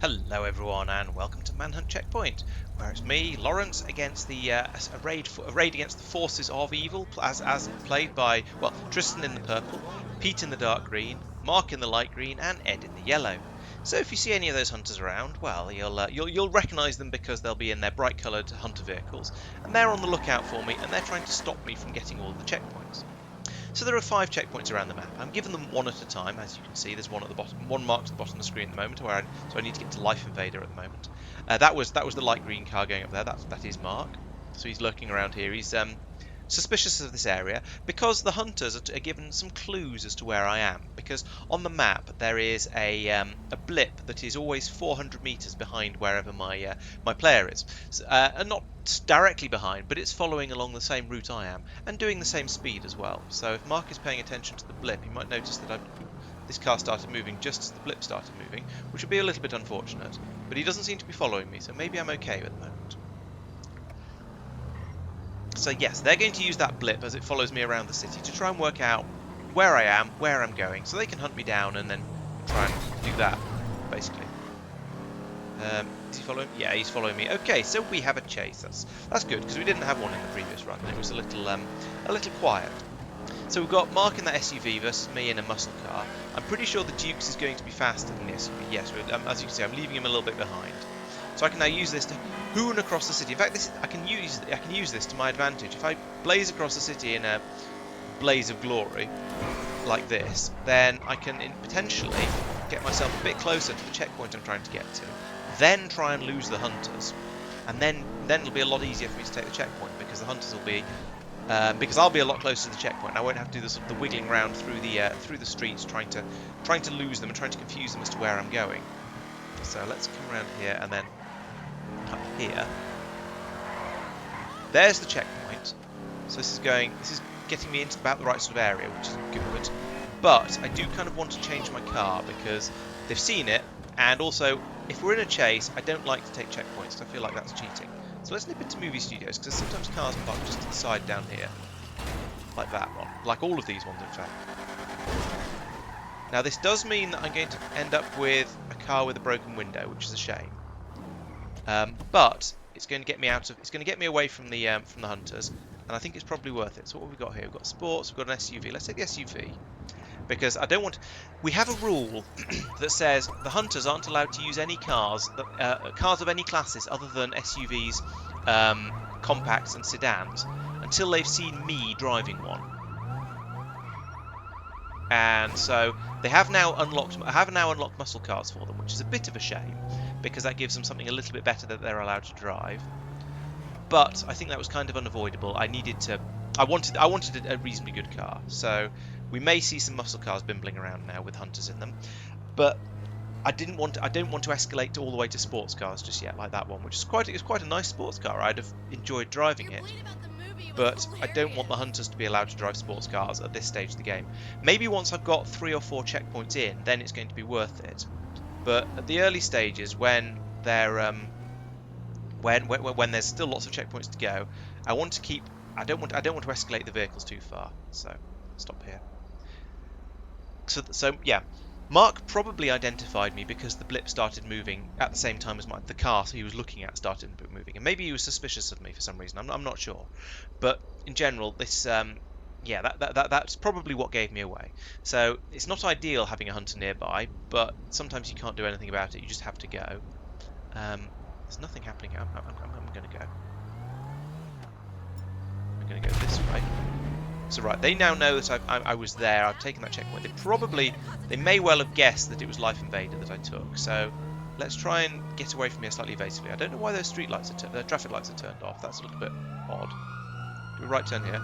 Hello everyone and welcome to Manhunt Checkpoint, where it's me, Laurence, against the a raid against the forces of evil, as played by Tristan in the purple, Pete in the dark green, Marc in the light green, and Ed in the yellow. So if you see any of those hunters around, well, you'll recognise them because they'll be in their bright coloured hunter vehicles, and they're on the lookout for me, and they're trying to stop me from getting all of the checkpoints. So there are 5 checkpoints around the map. I'm giving them one at a time, as you can see. There's one at the bottom, one marked at the bottom of the screen at the moment. So I need to get to Life Invader at the moment. That was the light green car going up there. That is Marc. So he's lurking around here. He's suspicious of this area because the hunters are given some clues as to where I am. Because on the map there is a blip that is always 400 meters behind wherever my player is, and not directly behind, but it's following along the same route I am and doing the same speed as well. So if Marc is paying attention to the blip, he might notice that this car started moving just as the blip started moving, which would be a little bit unfortunate. But he doesn't seem to be following me, so maybe I'm okay at the moment. So yes, they're going to use that blip as it follows me around the city to try and work out where I am, where I'm going, so they can hunt me down and then try and do that, basically. Is he following? Yeah, he's following me. Okay, so we have a chase. That's good because we didn't have one in the previous run, and it was a little quiet. So we've got Marc in that SUV versus me in a muscle car. I'm pretty sure the Dukes is going to be faster than the SUV. Yes, as you can see, I'm leaving him a little bit behind. So I can now use this to hoon across the city. In fact, I can use this to my advantage. If I blaze across the city in a blaze of glory like this, then I can potentially get myself a bit closer to the checkpoint I'm trying to get to, then try and lose the hunters, and then it'll be a lot easier for me to take the checkpoint because the hunters will be because I'll be a lot closer to the checkpoint. I won't have to do the wiggling around through the streets trying to lose them and trying to confuse them as to where I'm going. So let's come around here and then up here. There's the checkpoint. So this is getting me into about the right sort of area, which is good. But I do kind of want to change my car because they've seen it, and also if we're in a chase, I don't like to take checkpoints because I feel like that's cheating. So let's nip into movie studios because sometimes cars park just to the side down here, like that one, like all of these ones in fact. Now this does mean that I'm going to end up with a car with a broken window, which is a shame. But it's going to get me it's going to get me away from the hunters, and I think it's probably worth it. So what have we got here? We've got sports, we've got an SUV. Let's take the SUV because I don't want. We have a rule that says the hunters aren't allowed to use any cars of any classes other than SUVs, compacts, and sedans until they've seen me driving one. And so I have now unlocked muscle cars for them, which is a bit of a shame because that gives them something a little bit better that they're allowed to drive. But I think that was kind of unavoidable. I wanted a reasonably good car, so we may see some muscle cars bimbling around now with hunters in them. But I don't want to escalate all the way to sports cars just yet, like that one, which is quite a nice sports car. I'd have enjoyed driving it. But I don't want the hunters to be allowed to drive sports cars at this stage of the game. Maybe once I've got 3 or 4 checkpoints in, then it's going to be worth it. But at the early stages, when they're when there's still lots of checkpoints to go, I don't want to escalate the vehicles too far. So stop here. So yeah. Marc probably identified me because the blip started moving at the same time as the car he was looking at started moving, and maybe he was suspicious of me for some reason. I'm not sure, but in general, this that's probably what gave me away. So it's not ideal having a hunter nearby, but sometimes you can't do anything about it. You just have to go. There's nothing happening. I'm going to go. I'm going to go this way. So right, they now know that I was there. I've taken that checkpoint. They may well have guessed that it was Life Invader that I took. So let's try and get away from here slightly evasively. I don't know why those traffic lights are turned off. That's a little bit odd. Do a right turn here.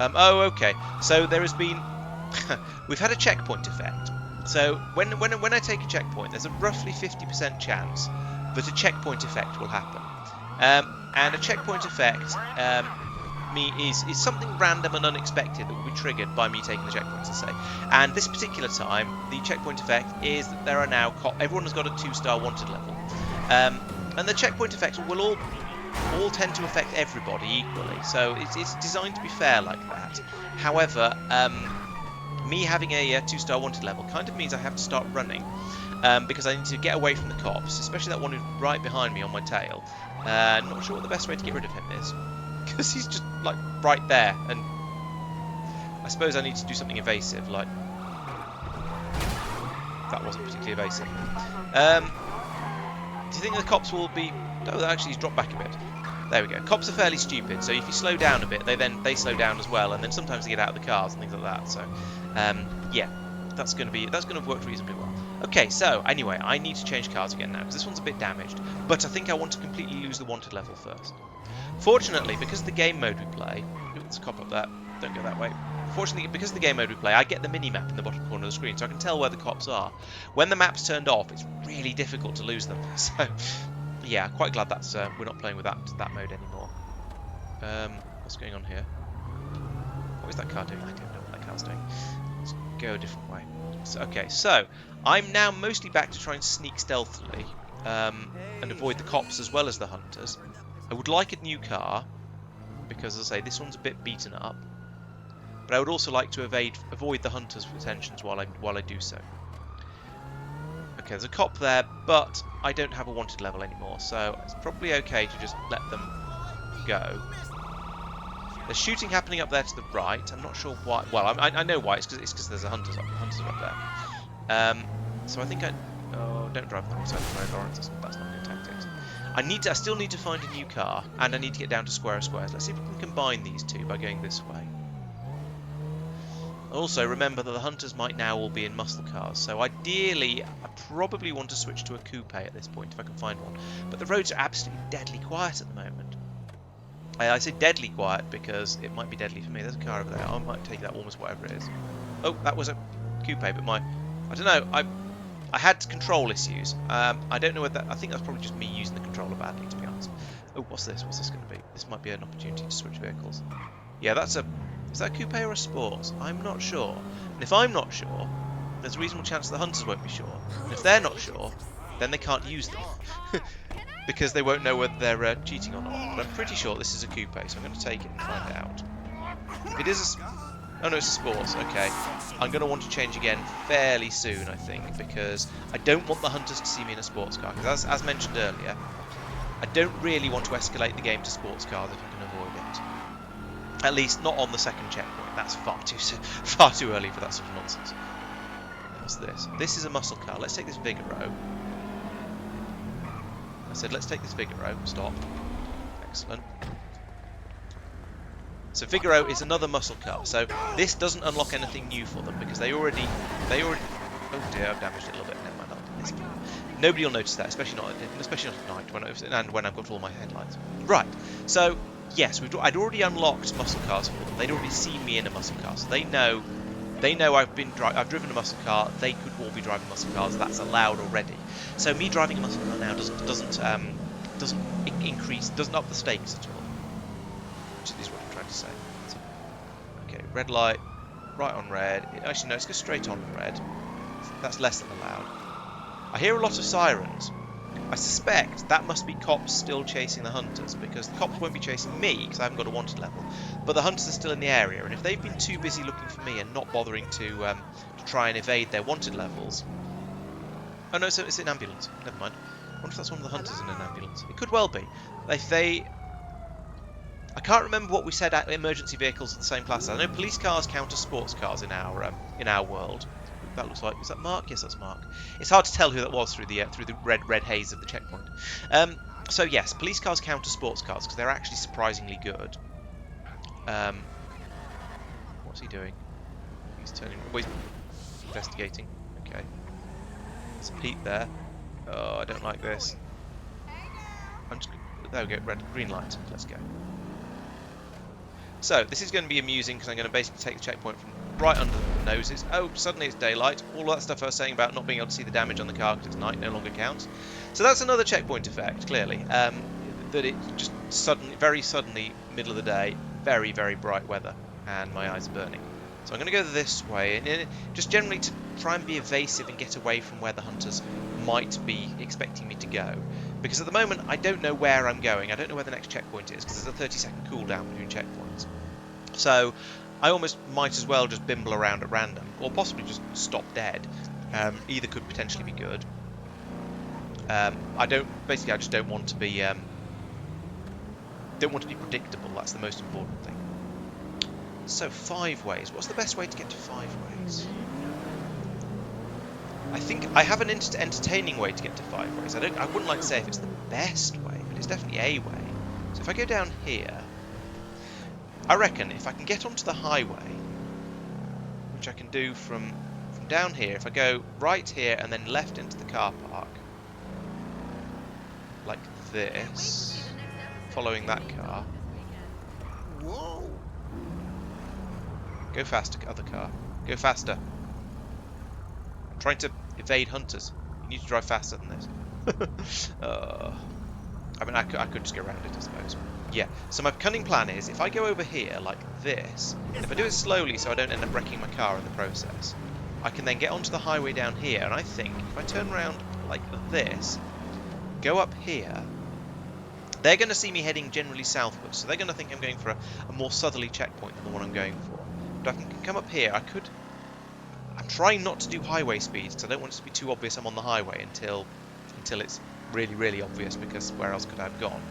Oh, okay. So there has been we've had a checkpoint effect. So when I take a checkpoint, there's a roughly 50% chance that a checkpoint effect will happen. And a checkpoint effect is something random and unexpected that will be triggered by me taking the checkpoints, to say. And this particular time, the checkpoint effect is that there are now everyone has got a 2-star wanted level, and the checkpoint effects will all tend to affect everybody equally. So it's designed to be fair like that. However, me having a 2-star wanted level kind of means I have to start running. because I need to get away from the cops, especially that one who's right behind me on my tail. Not sure what the best way to get rid of him is, because he's just like right there, and I suppose I need to do something evasive, like that wasn't particularly evasive. Do you think the cops will be? Oh, actually, he's dropped back a bit. There we go. Cops are fairly stupid, so if you slow down a bit, they slow down as well, and then sometimes they get out of the cars and things like that. So, yeah, that's going to have worked reasonably well. Okay, so anyway, I need to change cars again now because this one's a bit damaged, but I think I want to completely lose the wanted level first. Fortunately, because of the game mode we play, ooh, there's a cop up there. Don't go that way. Fortunately, because of the game mode we play, I get the mini-map in the bottom corner of the screen, so I can tell where the cops are. When the map's turned off, it's really difficult to lose them. So, yeah, quite glad that's we're not playing with that mode anymore. What's going on here? What is that car doing? I don't know what that car's doing. Let's go a different way. So, okay, so I'm now mostly back to try and sneak stealthily and avoid the cops as well as the hunters. I would like a new car because, as I say, this one's a bit beaten up. But I would also like to avoid the hunters' attentions while I do so. Okay, there's a cop there, but I don't have a wanted level anymore, so it's probably okay to just let them go. There's shooting happening up there to the right. I'm not sure why. Well, I know why. It's because there's a hunters up there. So I think oh, don't drive on the wrong side of the road, Laurence. That's not good tactics. I still need to find a new car, and I need to get down to square of squares. Let's see if we can combine these two by going this way. Also, remember that the hunters might now all be in muscle cars, so ideally, I probably want to switch to a coupe at this point if I can find one. But the roads are absolutely deadly quiet at the moment. I say deadly quiet because it might be deadly for me. There's a car over there. I might take that almost whatever it is. Oh, that was a coupe, but I don't know. I had control issues. I don't know whether I think that's probably just me using the controller badly, to be honest. Oh, what's this? What's this going to be? This might be an opportunity to switch vehicles. Yeah, is that a coupe or a sport? I'm not sure. And if I'm not sure, there's a reasonable chance the hunters won't be sure. And if they're not sure, then they can't use them. Because they won't know whether they're cheating or not. But I'm pretty sure this is a coupe, so I'm going to take it and find out. If it is oh no, it's a sports. Okay. I'm going to want to change again fairly soon, I think, because I don't want the hunters to see me in a sports car. Because as mentioned earlier, I don't really want to escalate the game to sports cars if I can avoid it. At least not on the second checkpoint. That's far too early for that sort of nonsense. What's this? This is a muscle car. Let's take this Vigoro. I said let's take this Vigoro. Stop. Excellent. So Vigoro is another muscle car. So this doesn't unlock anything new for them because they already. Oh dear, I've damaged it a little bit. Never mind. I'll do this. Nobody will notice that, especially not at night when I've got all my headlights. Right. So. Yes, I'd already unlocked muscle cars for them. They'd already seen me in a muscle car, so they know I've driven a muscle car. They could all be driving muscle cars. That's allowed already. So me driving a muscle car now doesn't up the stakes at all. Which is what I'm trying to say. So, okay, red light, right on red. Actually, no, let's go straight on red. That's less than allowed. I hear a lot of sirens. I suspect that must be cops still chasing the hunters, because the cops won't be chasing me because I haven't got a wanted level, but the hunters are still in the area, and if they've been too busy looking for me and not bothering to try and evade their wanted levels... Oh no, so it's an ambulance. Never mind. I wonder if that's one of the hunters in an ambulance. It could well be. I can't remember what we said at emergency vehicles at the same class. I know police cars count as sports cars in our world. That looks like, is that Marc? Yes, that's Marc. It's hard to tell who that was through the red haze of the checkpoint. So yes, police cars count as sports cars because they're actually surprisingly good. What's he doing? He's turning. Oh, he's investigating. Okay. There's Pete there. Oh, I don't like this. There we go. Green light. Let's go. So this is going to be amusing because I'm going to basically take the checkpoint from right under the noses. Oh, suddenly it's daylight. All that stuff I was saying about not being able to see the damage on the car because it's night no longer counts. So that's another checkpoint effect, clearly. That it just very suddenly, middle of the day, very, very bright weather, and my eyes are burning. So I'm going to go this way, and just generally to try and be evasive and get away from where the hunters might be expecting me to go. Because at the moment, I don't know where I'm going. I don't know where the next checkpoint is, because there's a 30-second cooldown between checkpoints. So I almost might as well just bimble around at random, or possibly just stop dead, Either could potentially be good. I just don't want to be predictable. That's the most important thing. So 5 ways. What's the best way to get to 5 ways? I think I have an entertaining way to get to 5 ways. I wouldn't like to say if it's the best way, but it's definitely a way. So if I go down here, I reckon if I can get onto the highway, which I can do from down here, if I go right here and then left into the car park, like this, following that car. Whoa! Go faster, other car. Go faster. I'm trying to evade hunters. You need to drive faster than this. I mean, I could just go around it, I suppose. Yeah, so my cunning plan is, if I go over here like this, and if I do it slowly so I don't end up wrecking my car in the process, I can then get onto the highway down here, and I think if I turn around like this, go up here, they're going to see me heading generally southwards, so they're going to think I'm going for a more southerly checkpoint than the one I'm going for. But I can come up here, I'm trying not to do highway speeds, because I don't want it to be too obvious I'm on the highway until it's really, really obvious, because where else could I have gone?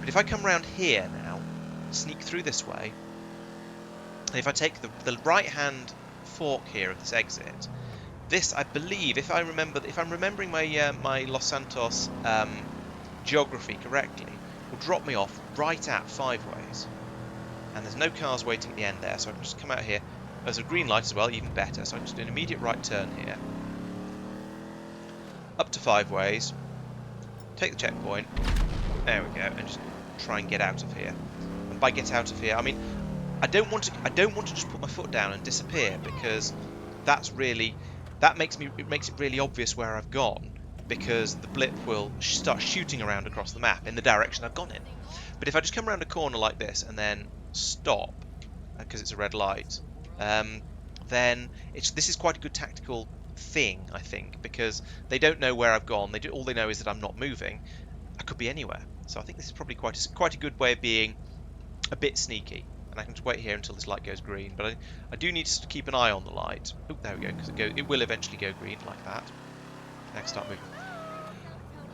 But if I come around here now, sneak through this way, and if I take the right-hand fork here of this exit, this, I believe, if I'm remembering my my Los Santos geography correctly, will drop me off right at 5 ways. And there's no cars waiting at the end there, so I can just come out here. There's a green light as well, even better, so I can just do an immediate right turn here. Up to 5 ways. Take the checkpoint. There we go, and just try and get out of here. And by get out of here, I mean I don't want to just put my foot down and disappear, because that makes it really obvious where I've gone, because the blip will start shooting around across the map in the direction I've gone in. But if I just come around a corner like this and then stop, because it's a red light, then this is quite a good tactical thing, I think, because they don't know where I've gone. All they know is that I'm not moving. I could be anywhere. So I think this is probably quite a good way of being a bit sneaky. And I can just wait here until this light goes green. But I do need to keep an eye on the light. Oh, there we go, because it will eventually go green like that. And I can start moving.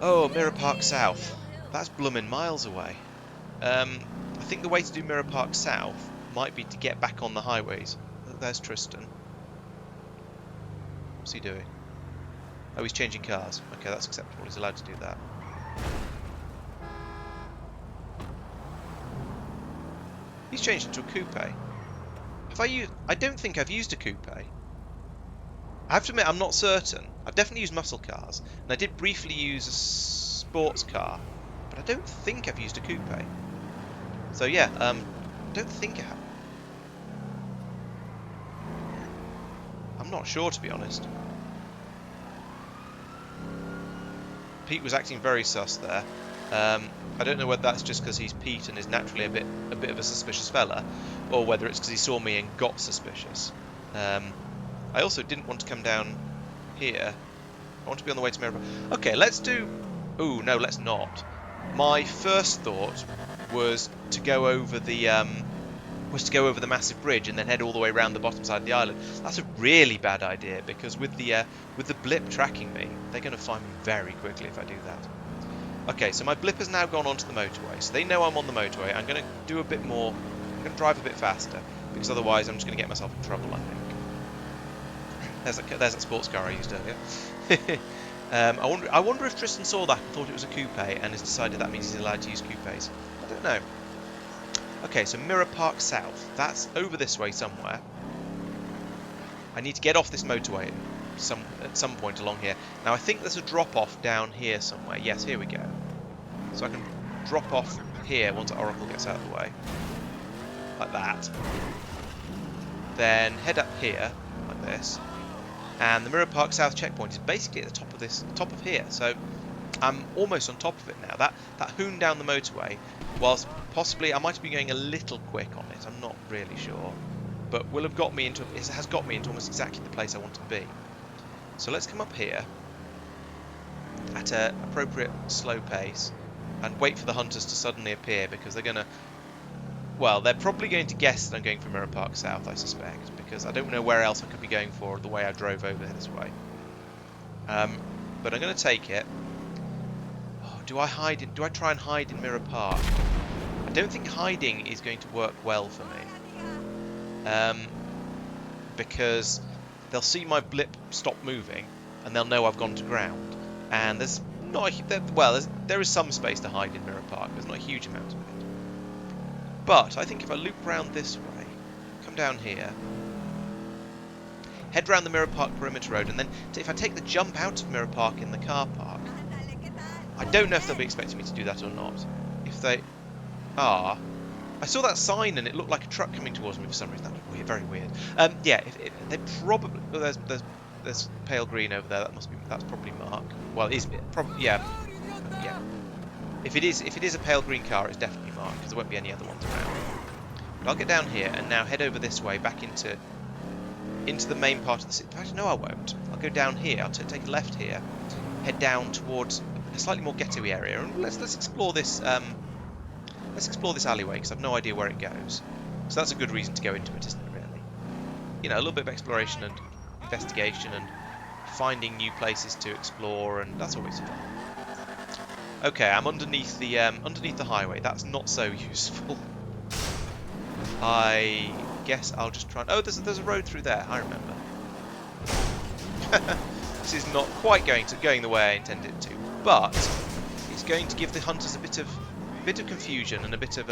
Oh, Mirror Park South. That's blooming miles away. I think the way to do Mirror Park South might be to get back on the highways. There's Tristan. What's he doing? Oh, he's changing cars. Okay, that's acceptable. He's allowed to do that. He's changed into a coupe. I don't think I've used a coupe. I have to admit, I'm not certain. I've definitely used muscle cars, and I did briefly use a sports car, but I don't think I've used a coupe. So yeah, I don't think I have. I'm not sure, to be honest. Pete was acting very sus there. I don't know whether that's just because he's Pete and is naturally a bit of a suspicious fella, or whether it's because he saw me and got suspicious. I also didn't want to come down here. I want to be on the way to Mirror Park. Okay, let's do... Ooh, no, let's not. My first thought was to go over the massive bridge and then head all the way around the bottom side of the island. That's a really bad idea, because with the blip tracking me, they're going to find me very quickly if I do that. Okay, so my blip has now gone onto the motorway, so they know I'm on the motorway. I'm going to do a bit more. I'm going to drive a bit faster, because otherwise I'm just going to get myself in trouble, I think. There's that sports car I used earlier. I wonder if Tristan saw that and thought it was a coupe and has decided that means he's allowed to use coupes. I don't know. Okay, so Mirror Park South. That's over this way somewhere. I need to get off this motorway at some point along here. Now, I think there's a drop-off down here somewhere. Yes, here we go. So I can drop off here once Oracle gets out of the way. Like that. Then head up here, like this. And the Mirror Park South checkpoint is basically at the top of here. So I'm almost on top of it now. That hoon down the motorway, whilst possibly I might be going a little quick on it, I'm not really sure, but it has got me into almost exactly the place I want to be. So let's come up here at an appropriate slow pace and wait for the hunters to suddenly appear, because they're probably going to guess that I'm going for Mirror Park South, I suspect, because I don't know where else I could be going for the way I drove over this way. But I'm going to take it. Oh, do I hide it? Do I try and hide in Mirror Park? I don't think hiding is going to work well for me. Because they'll see my blip stop moving, and they'll know I've gone to ground. And there's not there is some space to hide in Mirror Park. There's not a huge amount of it. But I think if I loop around this way, come down here, head round the Mirror Park perimeter road, and then if I take the jump out of Mirror Park in the car park, I don't know if they'll be expecting me to do that or not. If they are, I saw that sign and it looked like a truck coming towards me for some reason. That was weird, very weird. Yeah, if they probably there's pale green over there. That's probably Marc. Well, is it probably yeah. If it is a pale green car, it's definitely Marc because there won't be any other ones around. But I'll get down here and now head over this way back into the main part of the city. In fact, no, I won't. I'll go down here. I'll take a left here, head down towards a slightly more ghetto-y area, and let's explore this. Let's explore this alleyway because I've no idea where it goes. So that's a good reason to go into it, isn't it? Really, you know, a little bit of exploration and investigation and finding new places to explore, and that's always fun. Okay, I'm underneath the highway. That's not so useful. I guess I'll just try and... Oh, there's a road through there. I remember. This is not quite going the way I intended it to, but it's going to give the hunters a bit of confusion and a bit of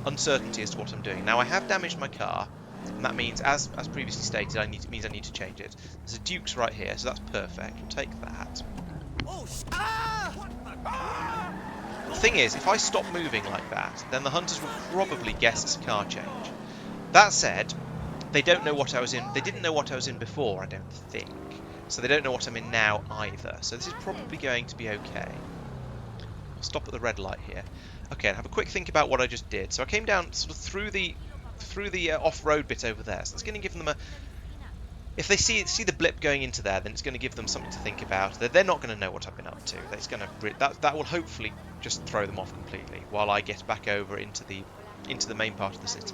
uncertainty as to what I'm doing. Now I have damaged my car, and that means, as previously stated, it means I need to change it. There's a Duke's right here, so that's perfect. We'll take that. The thing is, if I stop moving like that, then the hunters will probably guess it's a car change. That said, they don't know what I was in. They didn't know what I was in before, I don't think. So they don't know what I'm in now either. So this is probably going to be okay. I'll stop at the red light here. Okay, and have a quick think about what I just did. So I came down sort of through the off-road bit over there. So that's going to give them a... If they see the blip going into there, then it's going to give them something to think about. They're not going to know what I've been up to. That's going to that will hopefully just throw them off completely while I get back over into the main part of the city.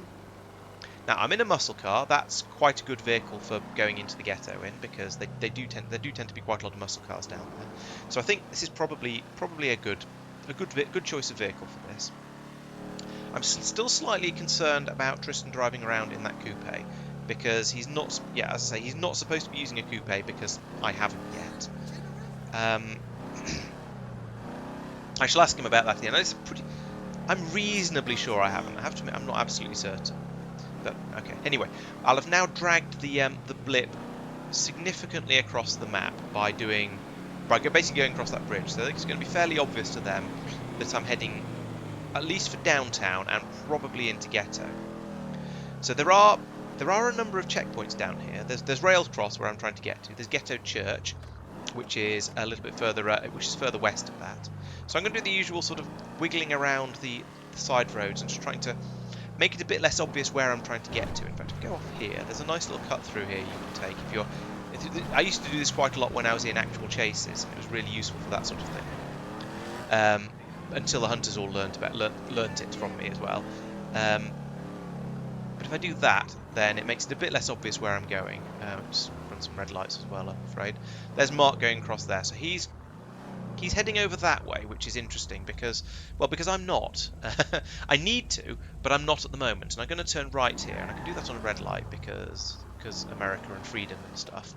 Now I'm in a muscle car. That's quite a good vehicle for going into the ghetto in because they do tend to be quite a lot of muscle cars down there. So I think this is probably a good choice of vehicle for this. I'm still slightly concerned about Tristan driving around in that coupe because he's not. Yeah, as I say, he's not supposed to be using a coupe because I haven't yet. I shall ask him about that at the end. I'm reasonably sure I haven't. I have to admit, I'm not absolutely certain. But okay. Anyway, I'll have now dragged the blip significantly across the map by basically going across that bridge. So I think it's going to be fairly obvious to them that I'm heading at least for downtown and probably into ghetto. So there are a number of checkpoints down here. There's Rails Cross where I'm trying to get to. There's Ghetto Church, which is a little bit further, which is further west of that. So I'm going to do the usual sort of wiggling around the side roads and just trying to make it a bit less obvious where I'm trying to get to. In fact, if you go off here, there's a nice little cut through here you can take if you're... I used to do this quite a lot when I was in actual chases. It was really useful for that sort of thing. Until the hunters all learnt it from me as well. But if I do that, then it makes it a bit less obvious where I'm going. Just run some red lights as well, I'm afraid. There's Marc going across there, so he's heading over that way, which is interesting because I'm not. I need to, but I'm not at the moment. And I'm going to turn right here, and I can do that on a red light because America and freedom and stuff.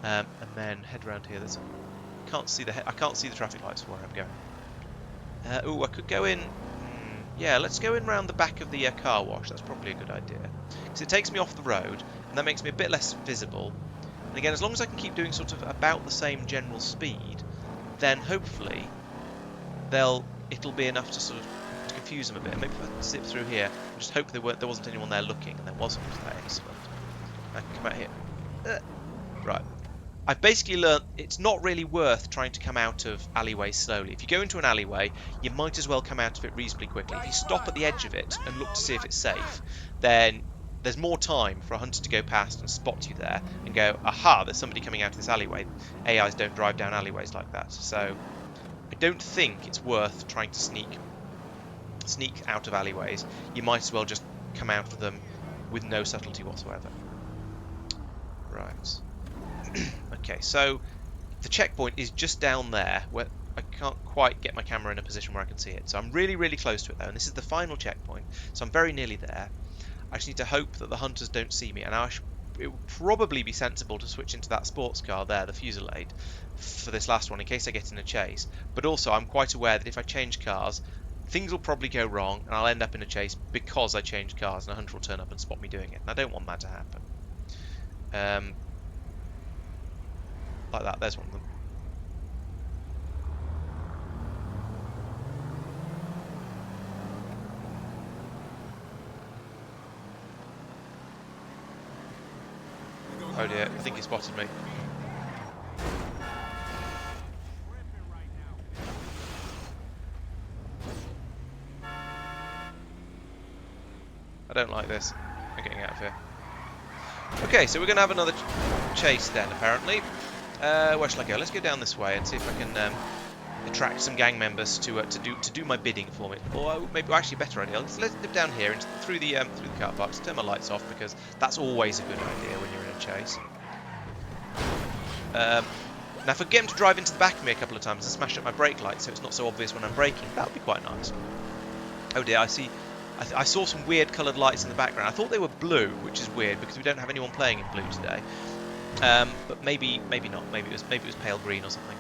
And then head around here. I can't see the traffic lights for where I'm going. I could go in. Yeah, let's go in round the back of the car wash. That's probably a good idea because it takes me off the road, and that makes me a bit less visible. And again, as long as I can keep doing sort of about the same general speed, then hopefully it'll be enough to sort of to confuse them a bit. Maybe if I zip through here and just hope there wasn't anyone there looking, and there wasn't. Excellent. I can come out here. Right. I've basically learnt it's not really worth trying to come out of alleyways slowly. If you go into an alleyway, you might as well come out of it reasonably quickly. If you stop at the edge of it and look to see if it's safe, then there's more time for a hunter to go past and spot you there and go, aha, there's somebody coming out of this alleyway. AIs don't drive down alleyways like that. So I don't think it's worth trying to sneak out of alleyways. You might as well just come out of them with no subtlety whatsoever. Right. Okay, so the checkpoint is just down there, where I can't quite get my camera in a position where I can see it. So I'm really, really close to it though, and this is the final checkpoint, so I'm very nearly there. I just need to hope that the hunters don't see me, and it would probably be sensible to switch into that sports car there, the Fusillade, for this last one in case I get in a chase. But also I'm quite aware that if I change cars, things will probably go wrong and I'll end up in a chase because I changed cars and a hunter will turn up and spot me doing it. And I don't want that to happen. Like that, there's one of them. Oh dear, I think he spotted me. I don't like this. I'm getting out of here. Okay, so we're going to have another chase then, apparently. Where shall I go? Let's go down this way and see if I can attract some gang members to do my bidding for me. Or maybe actually a better idea. Let's dip down here and through the car parks. Turn my lights off because that's always a good idea when you're in a chase. Now if I get him to drive into the back of me a couple of times and smash up my brake lights so it's not so obvious when I'm braking, that would be quite nice. Oh dear, I see. I saw some weird coloured lights in the background. I thought they were blue, which is weird because we don't have anyone playing in blue today. But maybe not. Maybe it was pale green or something.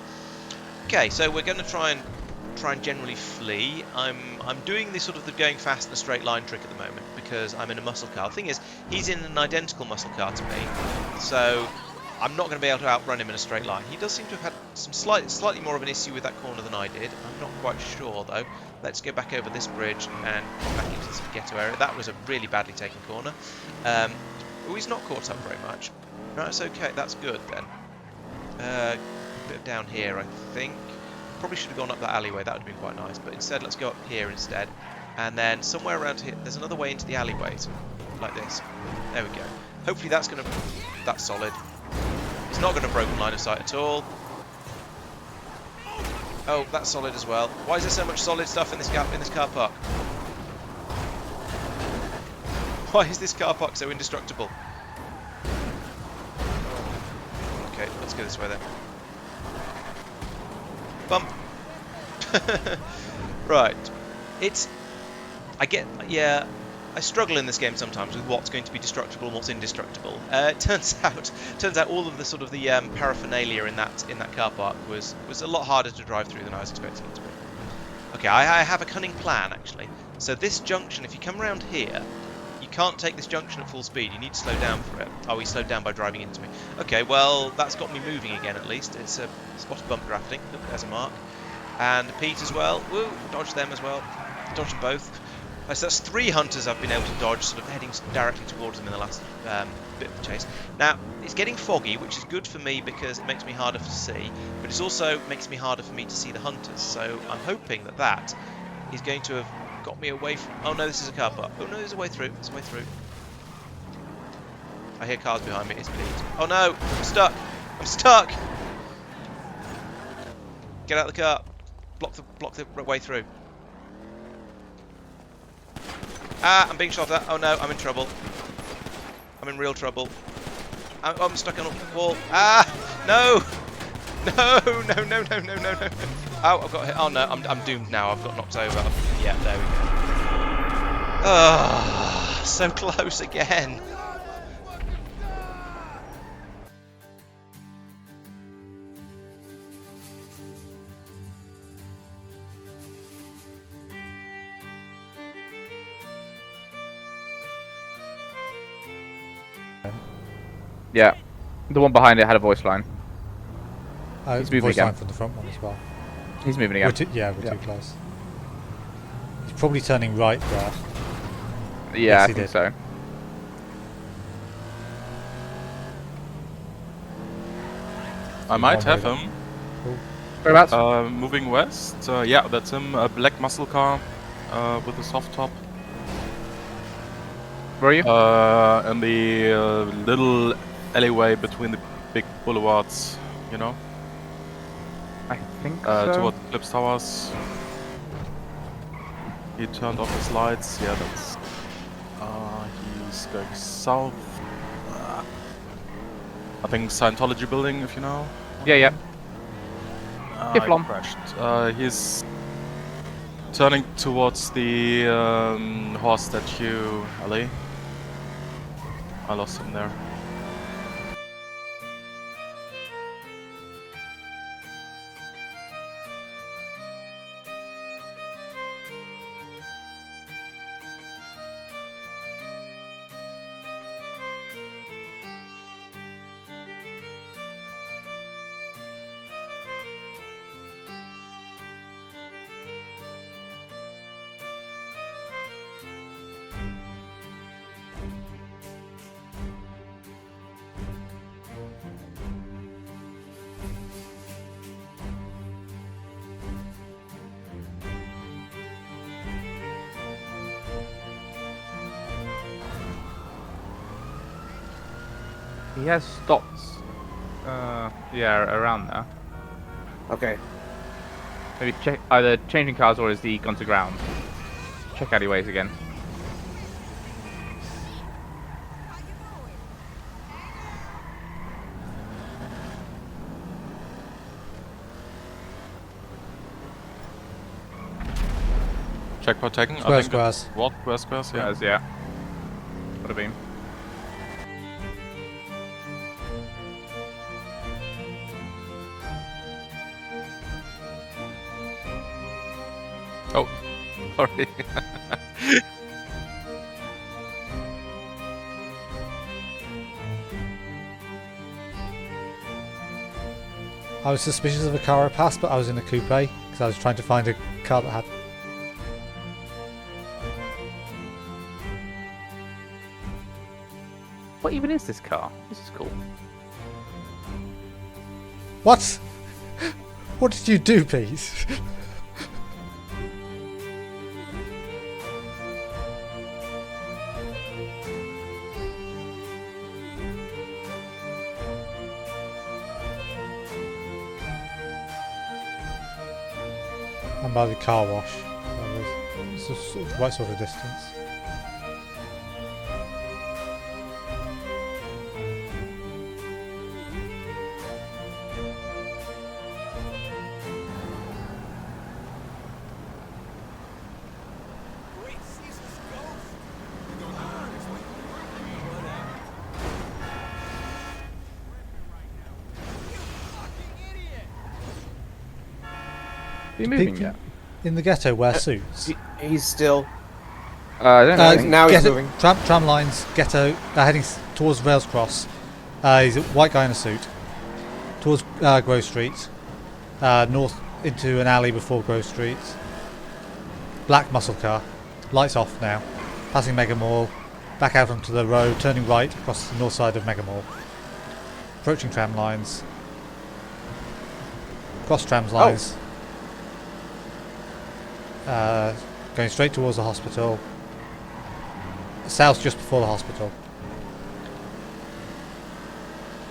Okay, so we're going to try and generally flee. I'm doing this sort of the going fast in a straight line trick at the moment because I'm in a muscle car. The thing is, he's in an identical muscle car to me, so I'm not going to be able to outrun him in a straight line. He does seem to have had some slightly more of an issue with that corner than I did. I'm not quite sure though. Let's go back over this bridge and back into this ghetto area. That was a really badly taken corner. Oh, he's not caught up very much. No, it's okay. That's good then. A bit down here, I think. Probably should have gone up that alleyway. That would have been quite nice. But instead, let's go up here instead. And then somewhere around here, there's another way into the alleyway, so like this. There we go. Hopefully that's solid. It's not going to broken line of sight at all. Oh, that's solid as well. Why is there so much solid stuff in this car park? Why is this car park so indestructible? Okay, let's go this way then. Bump. Right. I struggle in this game sometimes with what's going to be destructible and what's indestructible. It turns out all of the sort of the paraphernalia in that car park was a lot harder to drive through than I was expecting it to be. Okay, I have a cunning plan actually. So this junction, if you come around here, you can't take this junction at full speed. You need to slow down for it. Oh, he slowed down by driving into me. Okay, well that's got me moving again at least. It's a spotted bump drafting. Look, there's a Marc. And Pete as well. Woo, dodge them as well. Dodge them both. So that's 3 hunters I've been able to dodge, sort of heading directly towards them in the last bit of the chase. Now, it's getting foggy, which is good for me because it makes me harder to see, but it also makes me harder for me to see the hunters. So I'm hoping that is going to have got me away from... Oh no, this is a car park. Oh no, there's a way through. There's a way through. I hear cars behind me. It's Pete. Oh no, I'm stuck. I'm stuck. Get out of the car. Block the way through. Ah, I'm being shot at. Oh no, I'm in trouble. I'm in real trouble. I'm stuck on a wall. Ah, no! No. Oh, I've got hit. Oh no, I'm doomed now. I've got knocked over. Yeah, there we go. Ah, so close again. Yeah, the one behind it had a voice line. He's moving voice again. Line from the front one as well. He's moving again. We're too close. He's probably turning right there. Yeah, yes, I think so. I might have him. Cool. Whereabouts? Moving west. Yeah, that's him. A black muscle car with a soft top. Where are you? In the little alleyway between the big boulevards, you know? I think so. Towards the Clips Towers. He turned off his lights. Yeah, that's... he's going south. I think Scientology building, if you know. Yeah. Tiflon. Crashed. He's turning towards the horse statue alley. I lost him there. He has stopped. Yeah, around there. Okay. Maybe check either changing cars or is he gone to ground? Check alleyways again. Checkpoint taken. Squares, squares. What? Squares, yeah. Yeah. Would have been. Oh, sorry. I was suspicious of a car I passed, but I was in a coupe because I was trying to find a car that had. What even is this car? This is cool. What? What did you do, Pete? I'm by the car wash. It's the right sort of distance. Are you moving People yet? in the ghetto wear suits. He's still. I don't know. Now he's Ghetto- moving. Tram lines, ghetto, heading towards Rails Cross. He's a white guy in a suit. Towards Grove Street. North into an alley before Grove Street. Black muscle car. Lights off now. Passing Mega Mall. Back out onto the road, turning right across the north side of Mega Mall. Approaching tram lines. Cross trams lines. Going straight towards the hospital. South just before the hospital.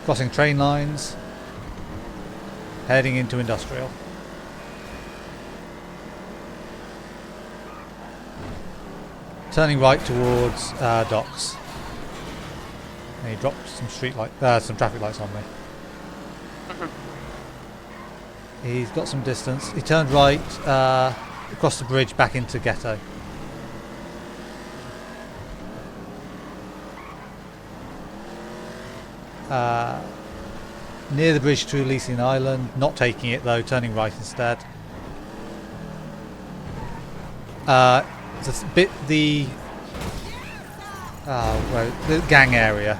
Crossing train lines. Heading into industrial. Turning right towards docks. And he dropped some some traffic lights on me. He's got some distance. He turned right across the bridge back into ghetto. Near the bridge to Elysian Island, not taking it though, turning right instead. The gang area.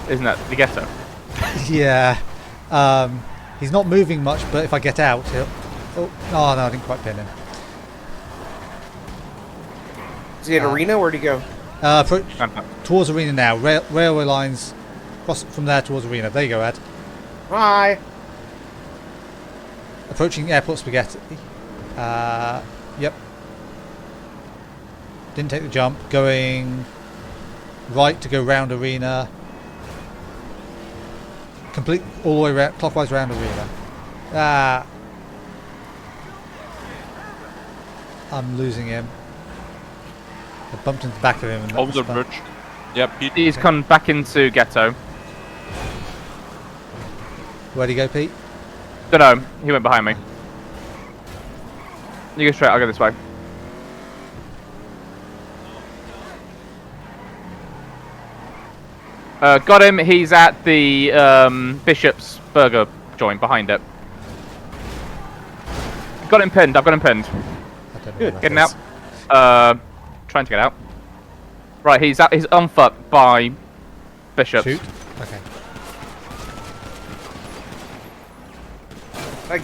Isn't that the ghetto? Yeah. He's not moving much, but if I get out, he'll. Oh no, I didn't quite pin him. Is he at Arena? Where'd he go? Towards Arena now. Railway lines cross from there towards Arena. There you go, Ed. Hi. Approaching Airport Spaghetti. Yep. Didn't take the jump. Going right to go round Arena. Complete all the way round, clockwise round Arena. I'm losing him. I bumped into the back of him. And Over the bridge. Yep, Pete. He's come back into ghetto. Where'd he go, Pete? Don't know. He went behind me. You go straight. I'll go this way. Got him. He's at the Bishop's Burger joint behind it. Got him pinned. I've got him pinned. I don't know Good. where that Getting is. out. Trying to get out. Right, he's on foot by Bishop's. Shoot. Okay.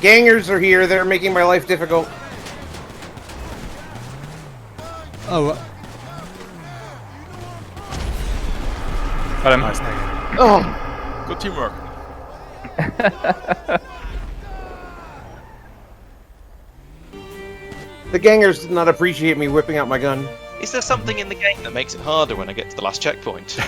Gangers are here. They're making my life difficult. Oh, Got him. Nice. Oh, Good teamwork. the gangers did not appreciate me whipping out my gun. Is there something in the game that makes it harder when I get to the last checkpoint?